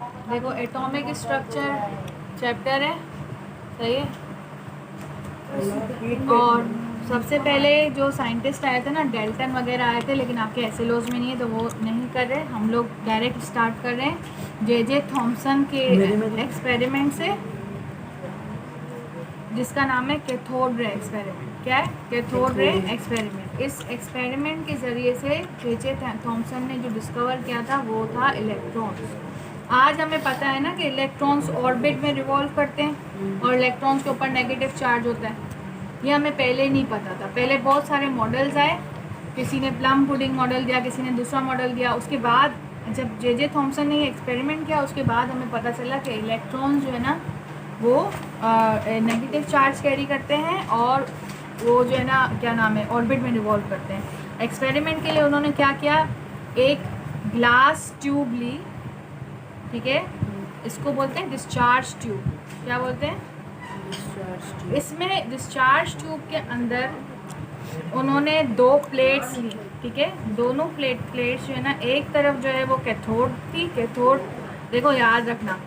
देखो atomic structure chapter है, सही है। और सबसे पहले जो साइंटिस्ट आए थे ना, डेल्टन वगैरह आए थे, लेकिन आपके एसएलओज में नहीं है तो वो नहीं कर रहे। हम लोग डायरेक्ट स्टार्ट कर रहे हैं जे थॉमसन के एक्सपेरिमेंट से, जिसका नाम है कैथोड रे एक्सपेरिमेंट। क्या है? Cathode ray experiment. इस एक्सपेरिमेंट के ज़रिए से जे थॉमसन ने जो डिस्कवर किया था वो था इलेक्ट्रॉन्स। आज हमें पता है ना कि इलेक्ट्रॉन्स ऑर्बिट में रिवॉल्व करते हैं और इलेक्ट्रॉन्स के ऊपर नेगेटिव चार्ज होता है। ये हमें पहले नहीं पता था। पहले बहुत सारे मॉडल्स आए, किसी ने प्लम पुडिंग मॉडल दिया, किसी ने दूसरा मॉडल दिया। उसके बाद जब जे थॉमसन ने ये एक्सपेरिमेंट किया, उसके बाद हमें पता चला कि इलेक्ट्रॉन्स जो है ना वो नेगेटिव चार्ज कैरी करते हैं और वो जो है ना, क्या नाम है, ऑर्बिट में रिवॉल्व करते हैं। एक्सपेरिमेंट के लिए उन्होंने क्या किया, एक ग्लास ट्यूब ली, ठीक है, इसको बोलते हैं डिस्चार्ज ट्यूब। क्या बोलते हैं? इसमें डिस्चार्ज ट्यूब के अंदर उन्होंने 2 प्लेट्स ली, ठीक है। दोनों प्लेट्स जो है ना, एक तरफ जो है वो कैथोड थी। कैथोड देखो याद रखना,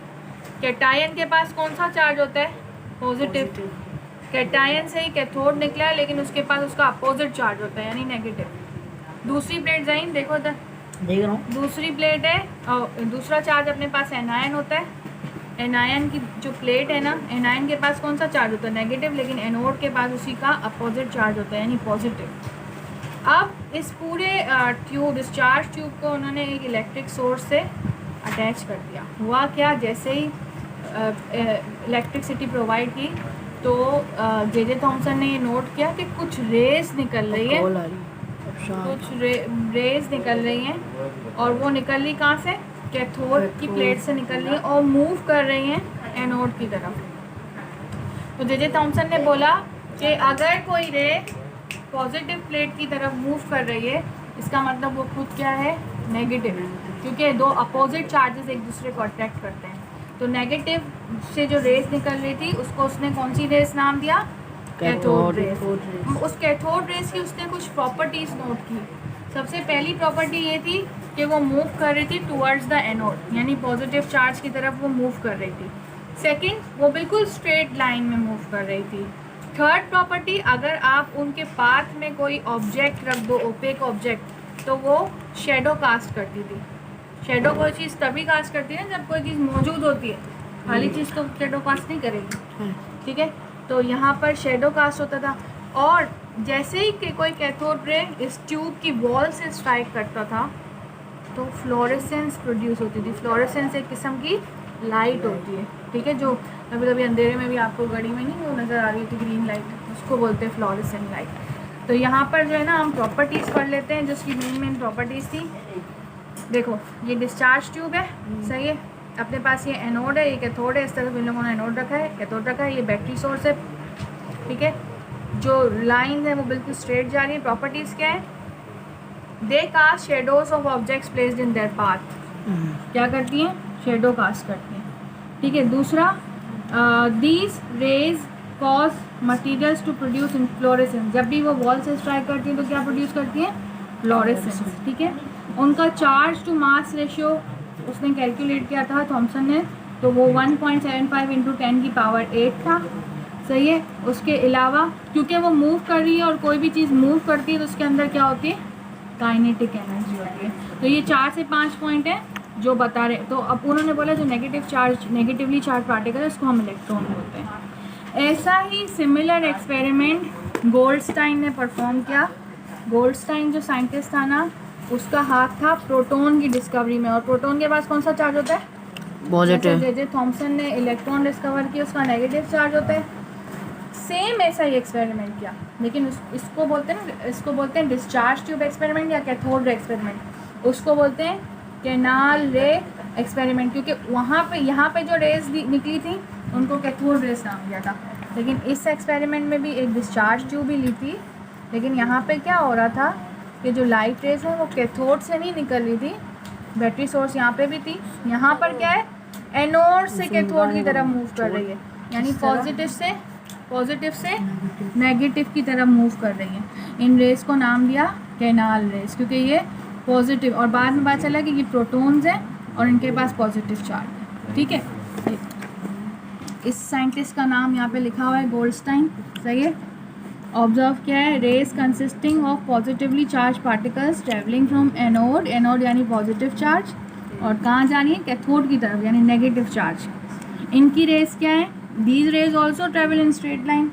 कैटायन के पास कौन सा चार्ज होता है? पॉजिटिव। कैटायन से ही कैथोड निकला है, लेकिन उसके पास उसका अपोजिट चार्ज होता है, यानी नेगेटिव। दूसरी प्लेट जाइन देखो इधर, देख रहा हूँ। दूसरी प्लेट है और दूसरा चार्ज अपने पास एनायन होता है। एनायन की जो प्लेट है ना, एनायन के पास कौन सा चार्ज होता है? नेगेटिव, लेकिन एनोड के पास उसी का अपोजिट चार्ज होता है, यानी पॉजिटिव। अब इस पूरे डिस्चार्ज ट्यूब को उन्होंने एक इलेक्ट्रिक सोर्स से अटैच कर दिया। हुआ क्या, जैसे ही इलेक्ट्रिसिटी प्रोवाइड की तो जे थॉमसन ने ये नोट किया कि कुछ रेज निकल रही है, कुछ रेज निकल रही हैं, और वो निकल रही कहाँ से? कैथोड की प्लेट से निकल रही है और मूव कर रही हैं एनोड की तरफ। तो जे थॉमसन ने बोला कि अगर कोई रे पॉजिटिव प्लेट की तरफ मूव कर रही है, इसका मतलब वो खुद क्या है? नेगेटिव, क्योंकि 2 अपोजिट चार्जेस एक दूसरे को अट्रैक्ट करते हैं। तो नेगेटिव से जो रेस निकल रही थी उसको उसने कौन सी रेस नाम दिया? Cathode rays. उस कैथोड रेस की उसने कुछ प्रॉपर्टीज नोट की। सबसे पहली प्रॉपर्टी ये थी कि वो मूव कर रही थी टुवर्ड्स द एनोड, यानी पॉजिटिव चार्ज की तरफ वो मूव कर रही थी। सेकंड, वो बिल्कुल स्ट्रेट लाइन में मूव कर रही थी। थर्ड प्रॉपर्टी, अगर आप उनके पाथ में कोई ऑब्जेक्ट रख दो, ओपेक ऑब्जेक्ट, तो वो शेडो कास्ट करती थी। शेडो कोई चीज़ तभी कास्ट करती है जब कोई चीज़ मौजूद होती है, खाली चीज़ तो शेडो कास्ट नहीं करेगी, ठीक है। तो यहाँ पर शेडो कास्ट होता था। और जैसे ही कि कोई कैथोड रे इस ट्यूब की वॉल से स्ट्राइक करता था तो फ्लोरेसेंस प्रोड्यूस होती थी। फ्लोरेसेंस एक किस्म की लाइट होती है, ठीक है, जो कभी कभी अंधेरे में भी आपको घड़ी में नहीं वो नज़र आ रही होती, ग्रीन लाइट, उसको बोलते हैं फ्लोरेसेंट लाइट। तो यहाँ पर जो है ना हम प्रॉपर्टीज़ पढ़ लेते हैं, जिसकी मेन प्रॉपर्टीज़ थी। देखो ये डिस्चार्ज ट्यूब है, सही है, अपने पास ये एनोड है, ये कैथोड है, इस तरफ इन लोगों ने एनोड रखा है, कैथोड रखा है, ये बैटरी सोर्स है, ठीक है। जो लाइन है वो बिल्कुल स्ट्रेट जा रही है। प्रॉपर्टीज़ क्या है? They cast shadows of objects placed in their path. क्या करती हैं? शेडो कास्ट करती हैं, ठीक है। दूसरा, these rays cause materials to produce in fluorescence. जब भी वो वॉल से स्ट्राइक करती हैं तो क्या प्रोड्यूस करती हैं? फ्लोरेसेंस, ठीक है। उनका चार्ज टू मास रेशियो उसने कैलकुलेट किया था थॉमसन ने, तो वो 1.75 इंटू 10 की पावर 8 था, सही है। उसके अलावा क्योंकि वो मूव कर रही है और कोई भी चीज़ मूव करती है तो उसके अंदर क्या होती है? काइनेटिक एनर्जी होती है। तो ये 4 से 5 पॉइंट है जो बता रहे। तो अब उन्होंने बोला जो नेगेटिवली चार्ज पार्टिकल है उसको हम इलेक्ट्रॉन बोलते हैं। ऐसा ही सिमिलर एक्सपेरिमेंट गोल्डस्टाइन ने परफॉर्म किया। गोल्डस्टाइन जो साइंटिस्ट था ना, उसका हाथ था प्रोटॉन की डिस्कवरी में, और प्रोटॉन के पास कौन सा चार्ज होता है? पॉजिटिव। जे थॉमसन ने इलेक्ट्रॉन डिस्कवर किया, उसका नेगेटिव चार्ज होता है। सेम ऐसा ही एक्सपेरिमेंट किया, लेकिन इसको बोलते हैं डिस्चार्ज ट्यूब एक्सपेरिमेंट या कैथोड रे एक्सपेरिमेंट। उसको बोलते हैं कैनाल रे एक्सपेरिमेंट, क्योंकि यहाँ पे जो रेज निकली थी उनको कैथोड रेस नाम दिया था। लेकिन इस एक्सपेरिमेंट में भी एक डिस्चार्ज ट्यूब ही ली थी, लेकिन यहाँ पे क्या हो रहा था कि जो लाइट रेज है वो कैथोड से नहीं निकल रही थी, बैटरी सोर्स यहाँ पे भी थी। यहाँ पर क्या है? एनोड से कैथोड की तरफ मूव कर रही है, यानी पॉजिटिव से नेगेटिव की तरफ मूव कर रही है। इन रेस को नाम दिया कैनाल रेस, क्योंकि ये पॉजिटिव, और बाद में पता चला कि ये प्रोटॉन्स हैं और इनके पास पॉजिटिव चार्ज है। ठीक है, इस साइंटिस्ट का नाम यहाँ पे लिखा हुआ है गोल्डस्टाइन, सही है। ऑब्जर्व क्या है, rays consisting of positively charge particles travelling from anode, anode यानी पॉजिटिव चार्ज, और कहाँ जा रही है, कैथोड की तरफ यानी नेगेटिव चार्ज। इनकी रेस क्या है, these raise also travel in straight line,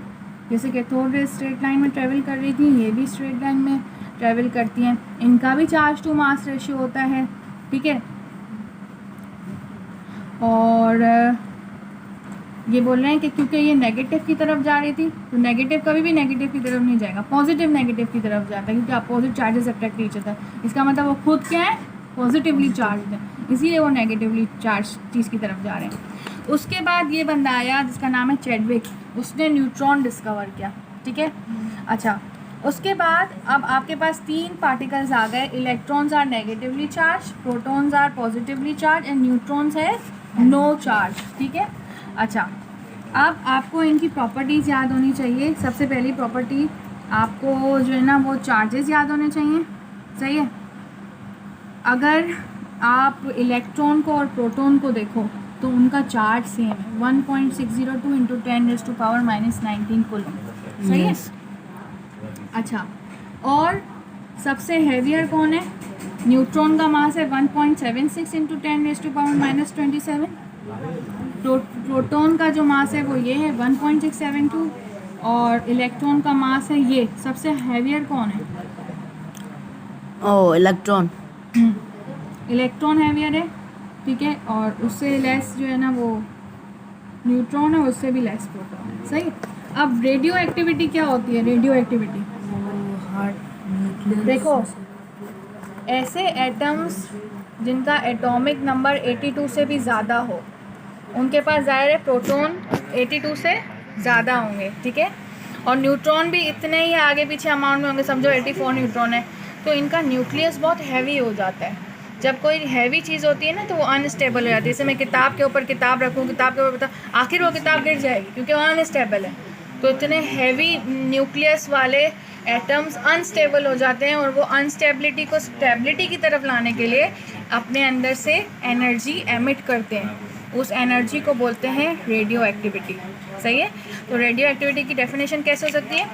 जैसे कैथोड रेज स्ट्रेट लाइन में ट्रेवल कर रही थी, ये भी स्ट्रेट लाइन में ट्रेवल करती हैं। इनका भी चार्ज टू मास रेशियो होता है, ठीक है। और ये बोल रहे हैं कि क्योंकि ये नेगेटिव की तरफ जा रही थी, तो नेगेटिव कभी भी नेगेटिव की तरफ नहीं जाएगा, पॉजिटिव नेगेटिव की तरफ जाता है, क्योंकि opposite charges attract each other. इसका मतलब वो खुद क्या है, पॉजिटिवली चार्ज है, इसीलिए वो नेगेटिवली चार्ज चीज़ की तरफ जा रहे हैं। उसके बाद ये बंदा आया जिसका नाम है चैडविक, उसने न्यूट्रॉन डिस्कवर किया, ठीक है। अच्छा, उसके बाद अब आपके पास 3 पार्टिकल्स आ गए, electrons are negatively charge, protons are positively charge and neutrons है नो चार्ज, ठीक है। अच्छा, अब आपको इनकी प्रॉपर्टीज़ याद होनी चाहिए। सबसे पहली प्रॉपर्टी आपको जो है ना वो चार्जेस याद होने चाहिए, सही है। अगर आप इलेक्ट्रॉन को और प्रोटॉन को देखो तो उनका चार्ज सेम है, 1.602 इंटू 10⁻⁻19 कूलम, सही है। अच्छा, और सबसे हैवियर कौन है, न्यूट्रॉन का मास है 1.76 इंटू 10⁻⁻27। प्रोटॉन का जो मास है वो ये है 1.672, और इलेक्ट्रॉन का मास है ये। सबसे हैवियर कौन है, ओ इलेक्ट्रॉन, इलेक्ट्रॉन हैवियर है, ठीक है। और उससे लेस जो है ना वो न्यूट्रॉन है, उससे भी लेस प्रोटॉन है, सही। अब रेडियो एक्टिविटी क्या होती है, रेडियो एक्टिविटी देखो, ऐसे एटम्स जिनका एटॉमिक नंबर 82 से भी ज़्यादा हो, उनके पास ज़ाहिर है प्रोटॉन 82 से ज़्यादा होंगे, ठीक है। और न्यूट्रॉन भी इतने ही आगे पीछे अमाउंट में होंगे, समझो 84 न्यूट्रॉन है, तो इनका न्यूक्लियस बहुत हैवी हो जाता है। जब कोई हैवी चीज़ होती है ना तो वो अनस्टेबल हो जाती है। जैसे मैं किताब के ऊपर किताब रखूँ, किताब के ऊपर बता, आखिर वो किताब गिर जाएगी क्योंकि वो अनस्टेबल है। तो इतने हैवी न्यूक्लियस वाले एटम्स अनस्टेबल हो जाते हैं, और वो अनस्टेबिलिटी को स्टेबिलिटी की तरफ लाने के लिए अपने अंदर से एनर्जी एमिट करते हैं। उस एनर्जी को बोलते हैं रेडियो एक्टिविटी, सही है। तो रेडियो एक्टिविटी की डेफिनेशन कैसे हो सकती है,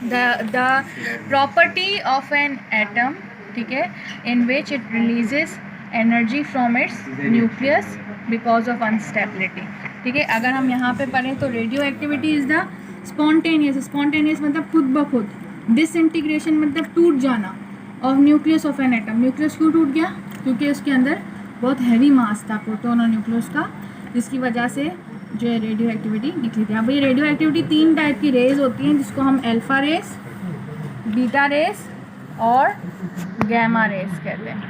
the property of an atom, ठीक है, in which it releases energy from its nucleus because of instability, ठीक है। अगर हम यहाँ पे पढ़ें तो radio activity is the spontaneous, spontaneous मतलब खुद ब खुद, डिसइंटीग्रेशन मतलब टूट जाना, of nucleus of an atom. Nucleus क्यों टूट गया, क्योंकि उसके अंदर बहुत हैवी मास था प्रोटॉन और न्यूक्लियस का, जिसकी वजह से जो है रेडियो एक्टिविटी निकली थी। अब ये रेडियो एक्टिविटी 3 टाइप की रेज होती हैं, जिसको हम अल्फा रेस, बीटा रेस और गैमा रेस कहते हैं,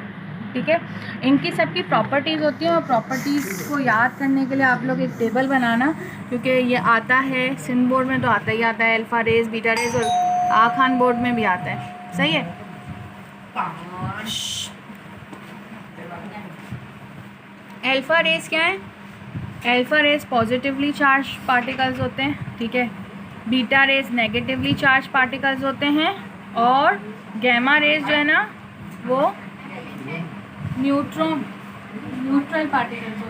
ठीक है। इनकी सबकी प्रॉपर्टीज़ होती हैं, और प्रॉपर्टीज़ को याद करने के लिए आप लोग एक टेबल बनाना, क्योंकि ये आता है सिंध बोर्ड में तो आता ही आता है, अल्फ़ा रेस, बीटा रेस, और आखान बोर्ड में भी आता है, सही है। अल्फ़ा रेस क्या है, alpha rays positively charge particles होते हैं, ठीक है। Beta rays negatively charge particles होते हैं, और गैमा रेस जो है ना वो न्यूट्रल पार्टिकल्स